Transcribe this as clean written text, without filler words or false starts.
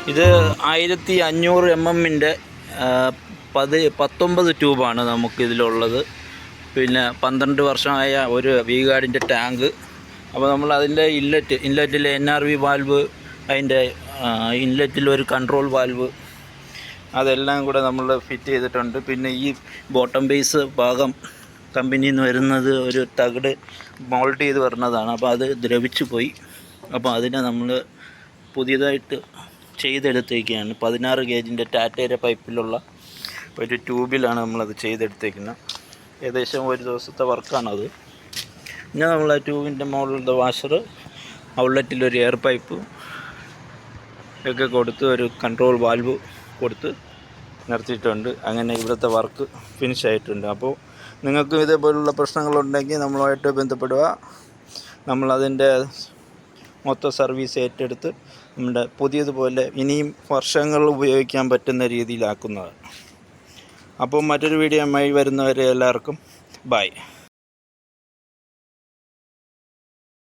ഇത് 1500 mm-ൻ്റെ 19 ട്യൂബാണ് നമുക്കിതിലുള്ളത്. പിന്നെ 12 വർഷമായ ഒരു വി-ഗാർഡിൻ്റെ ടാങ്ക്. അപ്പോൾ നമ്മൾ അതിൻ്റെ ഇൻലെറ്റിലെ NRV വാൽവ്, അതിൻ്റെ ഇൻലെറ്റിലൊരു കൺട്രോൾ വാൽവ്, അതെല്ലാം കൂടെ നമ്മൾ ഫിറ്റ് ചെയ്തിട്ടുണ്ട്. പിന്നെ ഈ ബോട്ടം ബേസ് ഭാഗം കമ്പനിയിൽ നിന്ന് വരുന്നത് ഒരു തകിട് മോൾഡ് ചെയ്ത് വരുന്നതാണ്. അപ്പോൾ അത് ദ്രവിച്ചു പോയി. അപ്പോൾ അതിനെ നമ്മൾ പുതിയതായിട്ട് ചെയ്തെടുത്തേക്കുകയാണ്. 16 ഗേജിൻ്റെ ടാറ്റയുടെ പൈപ്പിലുള്ള ഒരു ട്യൂബിലാണ് നമ്മളത് ചെയ്തെടുത്തേക്കുന്നത്. ഏകദേശം ഒരു ദിവസത്തെ വർക്കാണത്. പിന്നെ നമ്മൾ ആ ട്യൂബിൻ്റെ മുകളിലത്തെ വാഷർ, ഔട്ട്ലെറ്റിലൊരു എയർ പൈപ്പ് ഒക്കെ കൊടുത്ത് ഒരു കൺട്രോൾ വാൽവ് കൊടുത്ത് നിർത്തിയിട്ടുണ്ട്. അങ്ങനെ ഇവിടുത്തെ വർക്ക് ഫിനിഷ് ആയിട്ടുണ്ട്. അപ്പോൾ നിങ്ങൾക്കും ഇതേപോലുള്ള പ്രശ്നങ്ങളുണ്ടെങ്കിൽ നമ്മളുമായിട്ട് ബന്ധപ്പെടുക. നമ്മളതിൻ്റെ മൊത്തം സർവീസ് ഏറ്റെടുത്ത് നമ്മുടെ പുതിയതുപോലെ ഇനിയും വർഷങ്ങൾ ഉപയോഗിക്കാൻ പറ്റുന്ന രീതിയിലാക്കുന്നതാണ്. അപ്പോൾ മറ്റൊരു വീഡിയോയുമായി വരുന്നവരെ എല്ലാവർക്കും ബൈ.